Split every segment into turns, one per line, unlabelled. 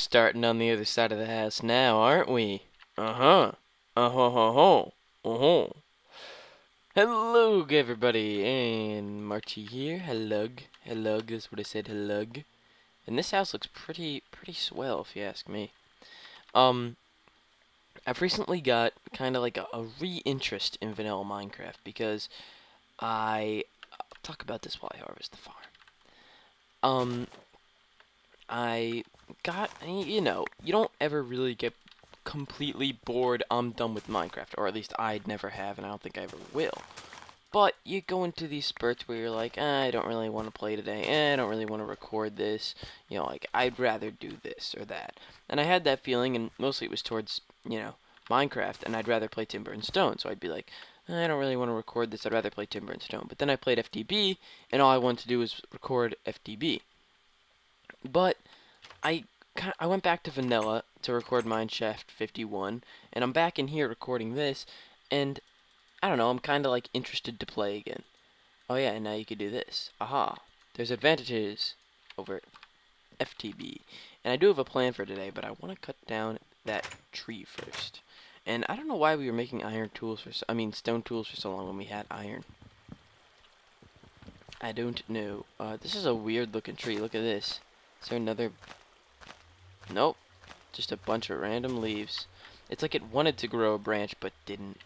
Starting on the other side of the house now, aren't we? Uh-huh. Uh-huh. Uh-huh. Hello, everybody, and Marchi here. Hello. Hello, that's what I said, hello. And this house looks pretty swell, if you ask me. Um, I've recently got kind of like a re-interest in vanilla Minecraft because I'll talk about this while I harvest the farm. Um, I got, you know, you don't ever really get completely bored, I'm done with Minecraft, or at least I'd never have, and I don't think I ever will. But you go into these spurts where you're like, I don't really want to play today, I don't really want to record this, you know, like, I'd rather do this or that. And I had that feeling, and mostly it was towards, Minecraft, and I'd rather play Timber and Stone, so I'd be like, I don't really want to record this, I'd rather play Timber and Stone. But then I played FTB, and all I wanted to do was record FTB. But I I went back to vanilla to record Mineshaft 51, and I'm back in here recording this, and I don't know, I'm kind of like interested to play again. Oh yeah, and now you can do this. Aha, there's advantages over FTB. And I do have a plan for today, but I want to cut down that tree first. And I don't know why we were making stone tools for so long when we had iron. I don't know. This is a weird looking tree. Look at this. Is there another? Nope. Just a bunch of random leaves. It's like it wanted to grow a branch, but didn't.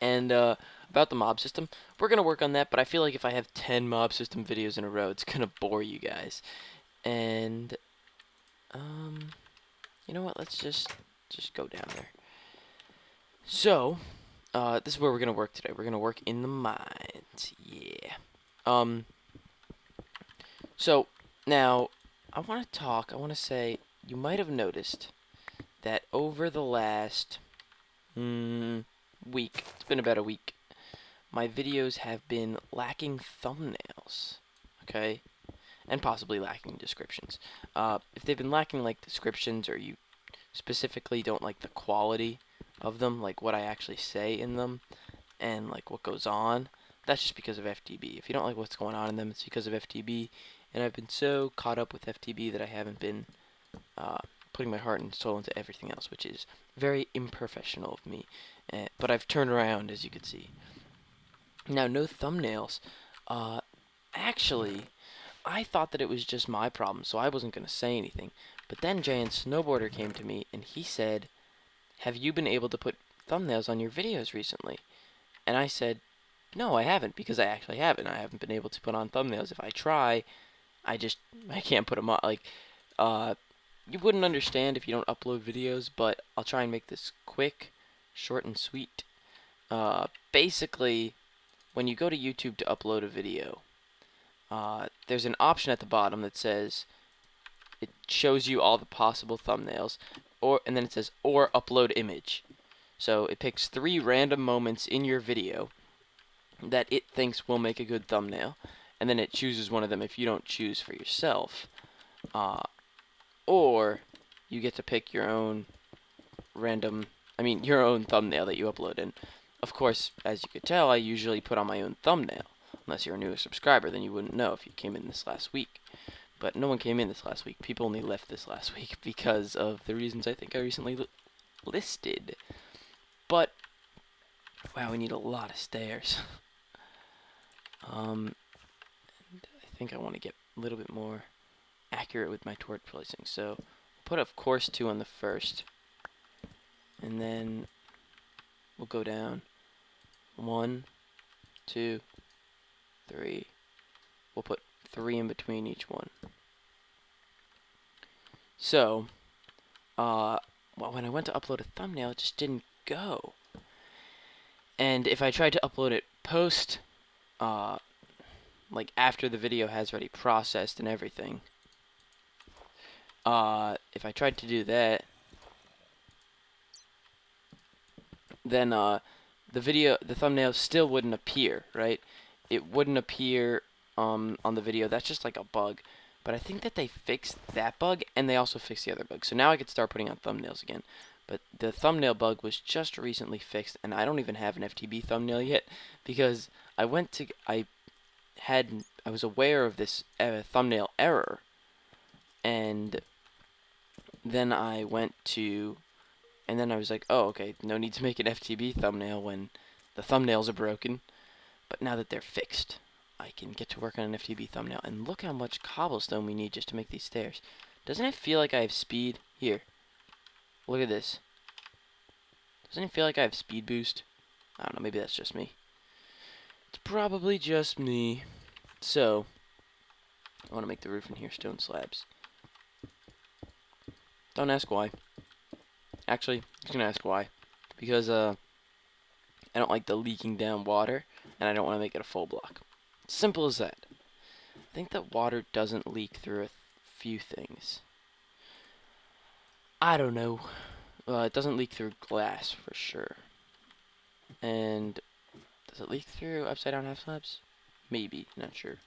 And about the mob system, we're going to work on that, but I feel like if I have 10 mob system videos in a row, it's going to bore you guys. And, you know what, let's just go down there. So, this is where we're going to work today. We're going to work in the mines, yeah. So, now, I want to say, you might have noticed that over the last, week, it's been about a week, my videos have been lacking thumbnails, okay? And possibly lacking descriptions. If they've been lacking, like, descriptions, or you specifically don't like the quality of them, like what I actually say in them, and, like, what goes on, that's just because of FTB. If you don't like what's going on in them, it's because of FTB, and I've been so caught up with FTB that I haven't been, putting my heart and soul into everything else, which is very unprofessional of me. But I've turned around, as you can see. Now, no thumbnails. Actually, I thought that it was just my problem, so I wasn't going to say anything. But then Giant Snowboarder came to me, and he said, have you been able to put thumbnails on your videos recently? And I said, no, I haven't, because I actually haven't. I haven't been able to put on thumbnails. If I try, I can't put them on. Like, you wouldn't understand if you don't upload videos, but I'll try and make this quick, short, and sweet. Basically, when you go to YouTube to upload a video, there's an option at the bottom that says, it shows you all the possible thumbnails, and then it says, or upload image. So it picks 3 random moments in your video that it thinks will make a good thumbnail, and then it chooses one of them if you don't choose for yourself. Or you get to pick your own your own thumbnail that you upload. And of course, as you could tell, I usually put on my own thumbnail. Unless you're a new subscriber, then you wouldn't know if you came in this last week. But no one came in this last week. People only left this last week because of the reasons I think I recently listed. But, wow, we need a lot of stairs. And I think I want to get a little bit more accurate with my torch placing. So, put, of course, 2 on the first. And then we'll go down 1, 2, 3. We'll put 3 in between each one. So, well, when I went to upload a thumbnail, it just didn't go. And if I tried to upload it post, like after the video has already processed and everything, if I tried to do that, then the thumbnail still wouldn't appear, right? It wouldn't appear on the video. That's just like a bug. But I think that they fixed that bug, and they also fixed the other bug. So now I could start putting on thumbnails again. But the thumbnail bug was just recently fixed, and I don't even have an FTB thumbnail yet because I was aware of this thumbnail error, and then I went to, and then I was like, oh, okay, no need to make an FTB thumbnail when the thumbnails are broken. But now that they're fixed, I can get to work on an FTB thumbnail. And look how much cobblestone we need just to make these stairs. Doesn't it feel like I have speed? Here, look at this. Doesn't it feel like I have speed boost? I don't know, maybe that's just me. It's probably just me. So, I want to make the roof in here stone slabs. Don't ask why. Actually, you can ask why. Because, I don't like the leaking down water, and I don't want to make it a full block. Simple as that. I think that water doesn't leak through a few things. I don't know. It doesn't leak through glass for sure. And does it leak through upside down half slabs? Maybe, not sure.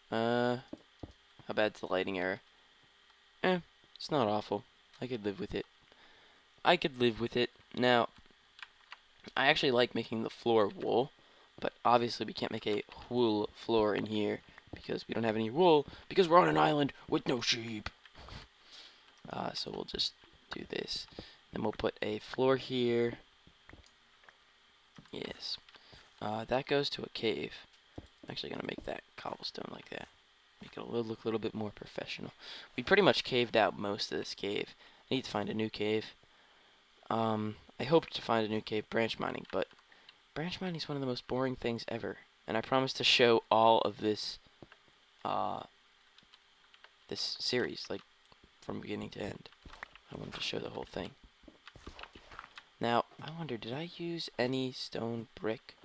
How bad's the lighting error? It's not awful. I could live with it. I could live with it. Now, I actually like making the floor wool, but obviously we can't make a wool floor in here because we don't have any wool because we're on an island with no sheep. So we'll just do this. Then we'll put a floor here. Yes. That goes to a cave. I'm actually going to make that cobblestone like that. Make it look a little bit more professional. We pretty much caved out most of this cave. I need to find a new cave. I hoped to find a new cave branch mining, but branch mining is one of the most boring things ever. And I promised to show all of this, this series, like, from beginning to end. I wanted to show the whole thing. Now, I wonder, did I use any stone brick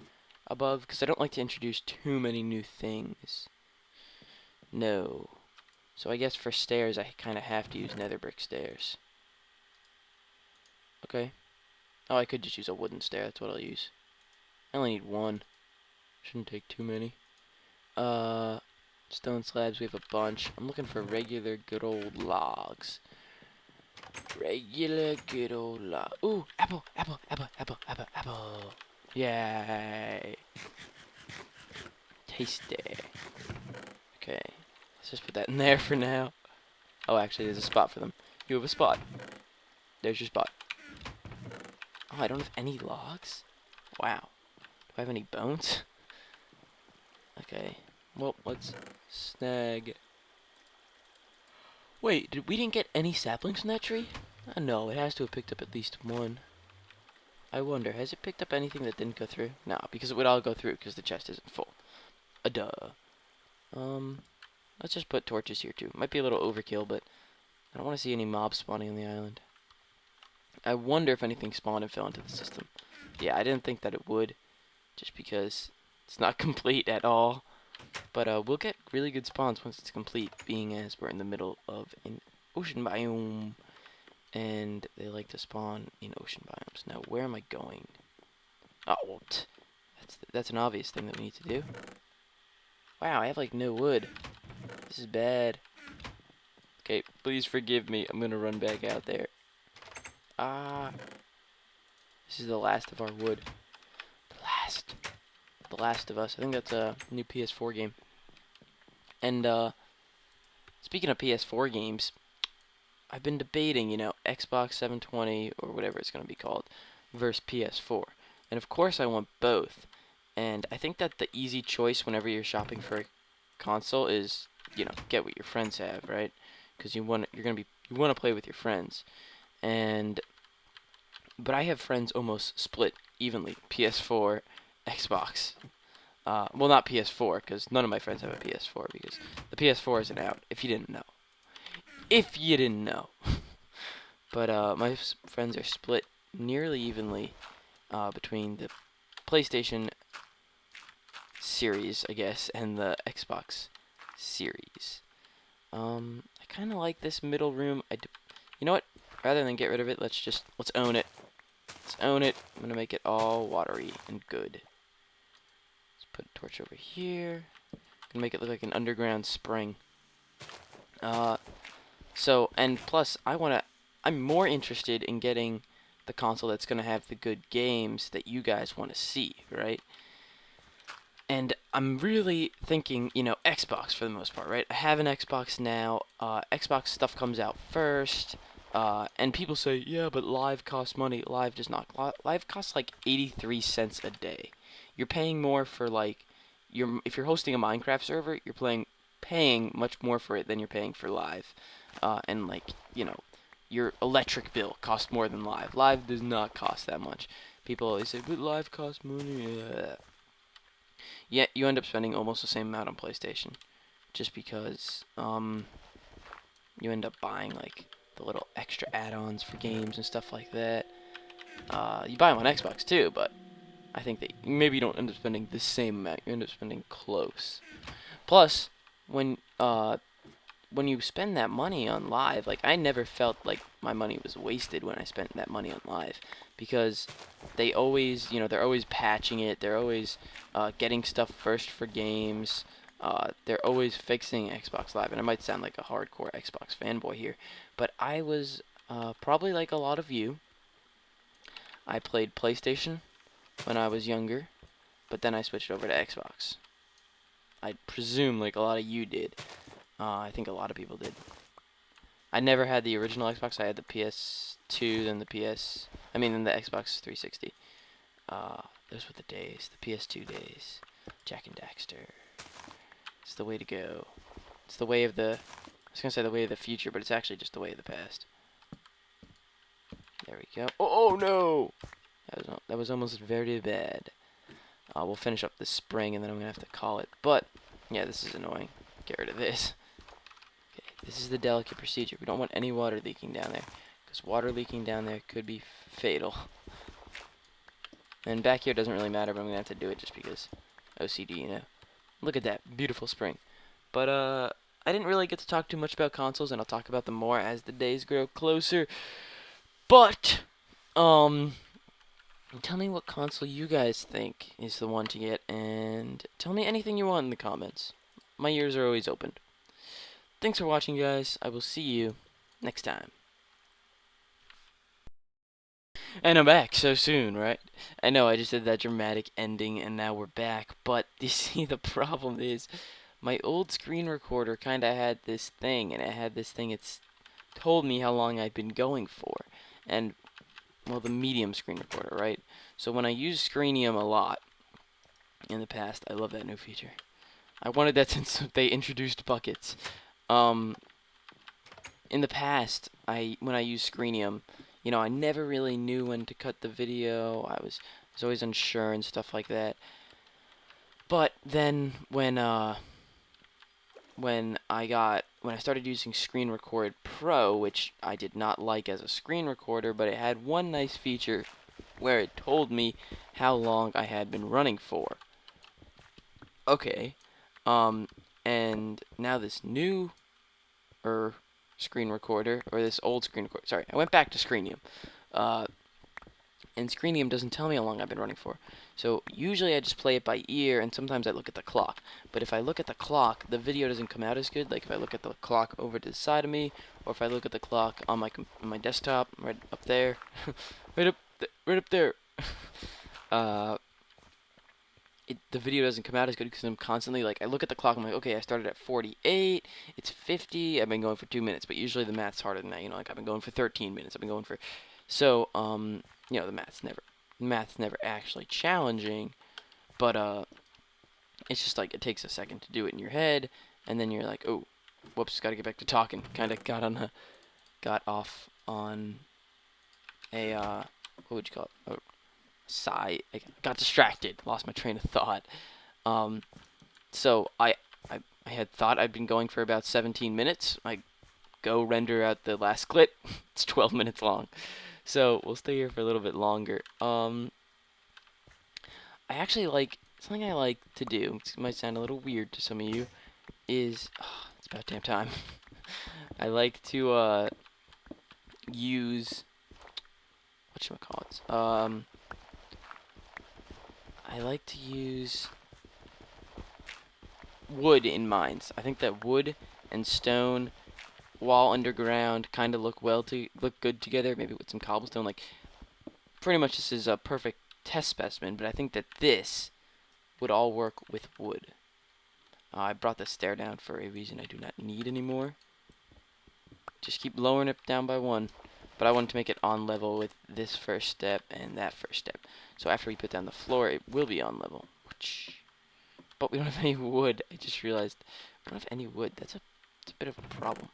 above? Because I don't like to introduce too many new things. No. So I guess for stairs, I kind of have to use nether brick stairs. Okay. Oh, I could just use a wooden stair. That's what I'll use. I only need one. Shouldn't take too many. Stone slabs, we have a bunch. I'm looking for regular good old logs. Regular good old log. Ooh, apple, apple, apple, apple, apple, apple. Yay. Tasty. Okay. Let's just put that in there for now. Oh, actually, there's a spot for them. You have a spot. There's your spot. Oh, I don't have any logs? Wow. Do I have any bones? Okay. Well, let's snag. Wait, we didn't get any saplings from that tree? No, it has to have picked up at least one. I wonder, has it picked up anything that didn't go through? No, because it would all go through because the chest isn't full. Duh. Let's just put torches here too. Might be a little overkill, but I don't want to see any mobs spawning on the island. I wonder if anything spawned and fell into the system. Yeah, I didn't think that it would, just because it's not complete at all. But we'll get really good spawns once it's complete, being as we're in the middle of an ocean biome. And they like to spawn in ocean biomes. Now, where am I going? Oh, well, that's an obvious thing that we need to do. Wow, I have like no wood. This is bad. Okay, please forgive me. I'm gonna run back out there. This is the last of our wood. The Last of Us. I think that's a new PS4 game. And speaking of PS4 games, I've been debating, you know, Xbox 720 or whatever it's going to be called versus PS4. And of course I want both. And I think that the easy choice whenever you're shopping for a console is, you know, get what your friends have, right? Because you want to play with your friends. But I have friends almost split evenly, PS4, Xbox. Well, not PS4, because none of my friends have a PS4, because the PS4 isn't out, if you didn't know. If you didn't know. But my friends are split nearly evenly between the PlayStation series, I guess, and the Xbox series. I kind of like this middle room. You know what? Rather than get rid of it, let's own it. Let's own it. I'm gonna make it all watery and good. Let's put a torch over here. Gonna make it look like an underground spring. So, and plus, I'm more interested in getting the console that's gonna have the good games that you guys want to see, right? And I'm really thinking, you know, Xbox for the most part, right? I have an Xbox now. Xbox stuff comes out first, and people say, yeah, but live costs money. Live does not. Live costs like 83 cents a day. You're paying more for like, if you're hosting a Minecraft server, you're paying much more for it than you're paying for live, and like your electric bill costs more than live. Live does not cost that much. People always say, but live costs money. Yet you end up spending almost the same amount on PlayStation, just because you end up buying like the little extra add-ons for games and stuff like that. You buy them on Xbox too, but I think that maybe you don't end up spending the same amount. You end up spending close. Plus, when when you spend that money on live, like I never felt like my money was wasted when I spent that money on live, because they always, they're always patching it. They're always getting stuff first for games. They're always fixing Xbox Live, and I might sound like a hardcore Xbox fanboy here, but I was probably like a lot of you. I played PlayStation when I was younger, but then I switched over to Xbox. I presume like a lot of you did. I think a lot of people did. I never had the original Xbox. I had the PS2, then then the Xbox 360. Those were the days, the PS2 days. Jak and Daxter. It's the way to go. It's the way of I was gonna say the way of the future, but it's actually just the way of the past. There we go. Oh no! That was almost very bad. We'll finish up this spring, and then I'm gonna have to call it. But yeah, this is annoying. Get rid of this. Okay, this is the delicate procedure. We don't want any water leaking down there, because water leaking down there could be fatal. And back here doesn't really matter, but I'm gonna have to do it just because OCD, Look at that beautiful spring. But I didn't really get to talk too much about consoles, and I'll talk about them more as the days grow closer. But tell me what console you guys think is the one to get, and tell me anything you want in the comments. My ears are always open. Thanks for watching, guys. I will see you next time. And I'm back so soon, right? I know I just did that dramatic ending, and now we're back. But you see, the problem is my old screen recorder kind of had this thing, it's told me how long I'd been going for. And, well, the medium screen recorder, right? So when I use Screenium a lot in the past, I love that new feature. I wanted that since they introduced buckets. In the past, when I used Screenium, I never really knew when to cut the video. I was always unsure and stuff like that. But then when I started using Screen Record Pro, which I did not like as a screen recorder, but it had one nice feature where it told me how long I had been running for. Okay. And now this new screen recorder, or this old screen recorder, sorry, I went back to Screenium. And Screenium doesn't tell me how long I've been running for. So usually I just play it by ear, and sometimes I look at the clock. But if I look at the clock, the video doesn't come out as good. Like if I look at the clock over to the side of me, or if I look at the clock on my desktop, right up there, right up there. The video doesn't come out as good because I'm constantly, like, I look at the clock, I'm like, okay, I started at 48, it's 50, I've been going for 2 minutes, but usually the math's harder than that, like, I've been going for 13 minutes, so, the math's never actually challenging, but, it's just, like, it takes a second to do it in your head, and then you're like, oh, whoops, gotta get back to talking, kinda got off on a, what would you call it, I got distracted, lost my train of thought. So I had thought I'd been going for about 17 minutes. I go render out the last clip. It's 12 minutes long. So we'll stay here for a little bit longer. I actually something I like to do. It might sound a little weird to some of you. It's about damn time. I like to use whatchamacallits. I like to use wood in mines. I think that wood and stone, while underground, kind of look good together. Maybe with some cobblestone. Like, pretty much this is a perfect test specimen. But I think that this would all work with wood. I brought the stair down for a reason I do not need anymore. Just keep lowering it down by 1. But I wanted to make it on level with this first step and that first step. So after we put down the floor, it will be on level. But we don't have any wood. I just realized we don't have any wood. That's a bit of a problem.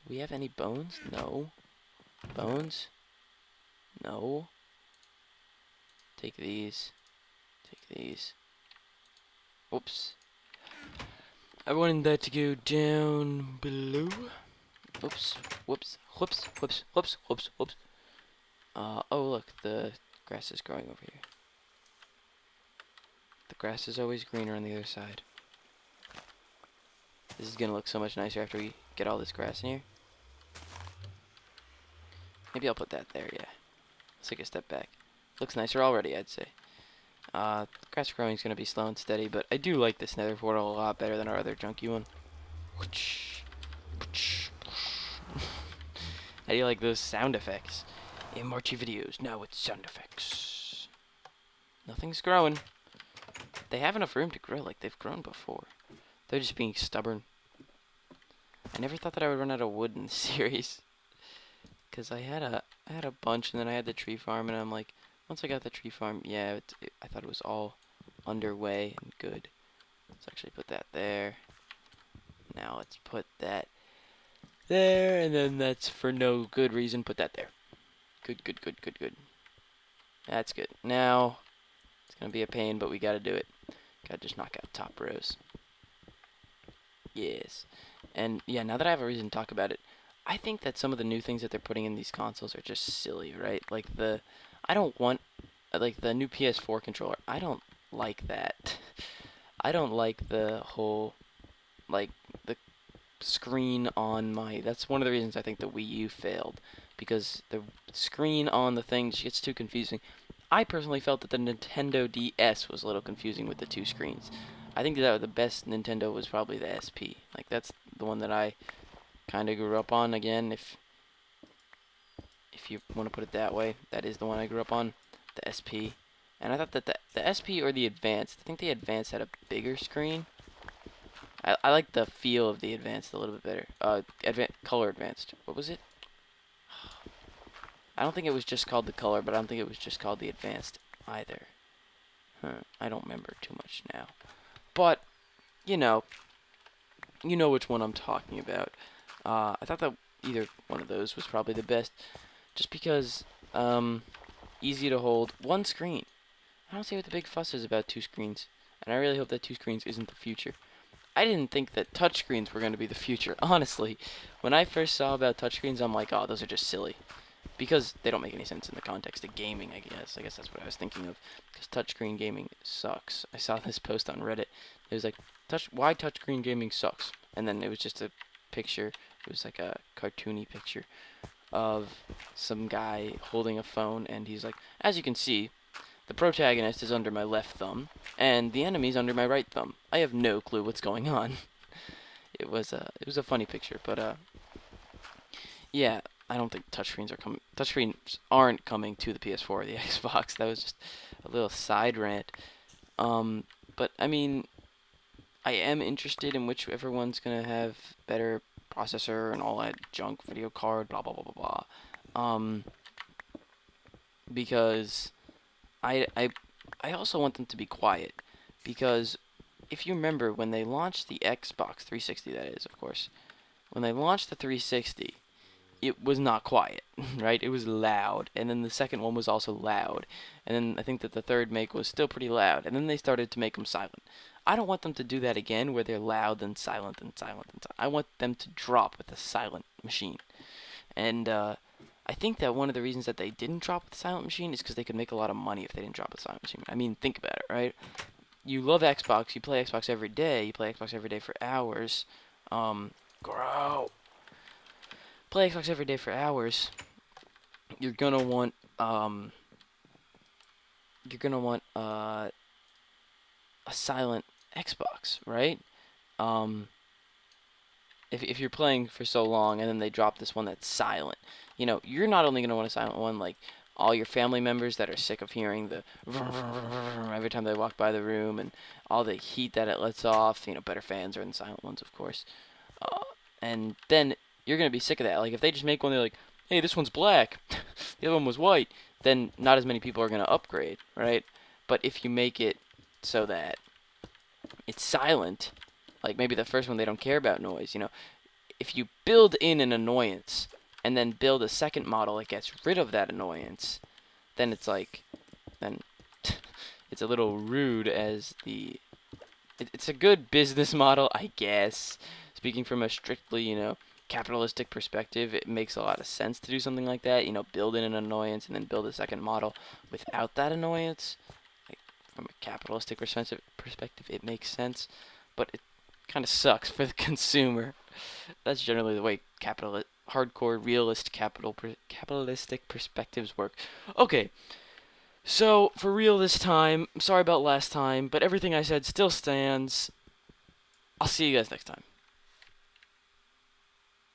Do we have any bones? No. Bones? No. Take these. Take these. Oops. I wanted that to go down below. Oops. Whoops. Whoops. Whoops. Whoops. Whoops. Whoops. Oh look, the grass is growing over here. The grass is always greener on the other side. This is gonna look so much nicer after we get all this grass in here. Maybe I'll put that there, yeah. Let's take a step back. Looks nicer already, I'd say. Grass growing is gonna be slow and steady, but I do like this nether portal a lot better than our other junky one. How do you like those sound effects? Anmarchi videos, now with sound effects. Nothing's growing. They have enough room to grow like they've grown before. They're just being stubborn. I never thought that I would run out of wood in this series. Because I had a bunch, and then I had the tree farm, and I'm like, once I got the tree farm, yeah, I thought it was all underway and good. Let's actually put that there. Now let's put that there, and then that's for no good reason, put that there. Good, good, good, good, good. That's good. Now, it's going to be a pain, but we got to do it. Got to just knock out top rows. Yes. And, yeah, now that I have a reason to talk about it, I think that some of the new things that they're putting in these consoles are just silly, right? Like I don't want, like the new PS4 controller, I don't like that. I don't like the whole, like, the screen on my, that's one of the reasons I think the Wii U failed, because the screen on the thing just gets too confusing. I personally felt that the Nintendo DS was a little confusing with the two screens. I think that the best Nintendo was probably the SP. Like, that's the one that I kind of grew up on. Again, if you want to put it that way, that is the one I grew up on, the SP. And I thought that the SP or the Advanced, I think the Advanced had a bigger screen. I like the feel of the Advanced a little bit better. Color Advanced. What was it? I don't think it was just called the Color, but I don't think it was just called the Advanced either. I don't remember too much now. But, you know which one I'm talking about. I thought that either one of those was probably the best, just because easy to hold. One screen. I don't see what the big fuss is about two screens, and I really hope that two screens isn't the future. I didn't think that touchscreens were going to be the future, honestly. When I first saw about touchscreens, I'm like, oh, those are just silly, because they don't make any sense in the context of gaming, I guess. I guess that's what I was thinking of, because touchscreen gaming sucks. I saw this post on Reddit. It was like, why touchscreen gaming sucks? And then it was just a picture. It was like a cartoony picture of some guy holding a phone, and he's like, as you can see, the protagonist is under my left thumb, and the enemy's under my right thumb. I have no clue what's going on. It was a funny picture, but yeah, I don't think touchscreens are coming. Touchscreens aren't coming to the PS4 or the Xbox. That was just a little side rant. But I mean, I am interested in whichever one's gonna have better processor and all that junk, video card, blah blah blah blah blah. Because I also want them to be quiet, because if you remember when they launched the Xbox 360, that is, of course, when they launched the 360, it was not quiet, right? It was loud, and then the second one was also loud, and then I think that the third make was still pretty loud, and then they started to make them silent. I don't want them to do that again, where they're loud and silent and silent and silent. I want them to drop with a silent machine, and I think that one of the reasons that they didn't drop with the silent machine is because they could make a lot of money if they didn't drop with the silent machine. I mean, think about it, right? You love Xbox, you play Xbox every day, for hours, grow. Play Xbox every day for hours, you're gonna want a silent Xbox, right? If you're playing for so long and then they drop this one that's silent, you're not only gonna want a silent one, like all your family members that are sick of hearing the every time they walk by the room and all the heat that it lets off. Better fans are in the silent ones, of course. And then you're gonna be sick of that. Like if they just make one, they're like, hey, this one's black, the other one was white, then not as many people are gonna upgrade, right? But if you make it so that it's silent, like maybe the first one they don't care about noise, you know, if you build in an annoyance and then build a second model that gets rid of that annoyance, then it's like, then it's a little rude as it's a good business model, I guess. Speaking from a strictly, you know, capitalistic perspective, it makes a lot of sense to do something like that. You know, build in an annoyance and then build a second model without that annoyance. Like, from a capitalistic perspective, it makes sense. But it kind of sucks for the consumer. That's generally the way hardcore, capitalistic perspectives work. Okay, so, for real this time, I'm sorry about last time, but everything I said still stands. I'll see you guys next time.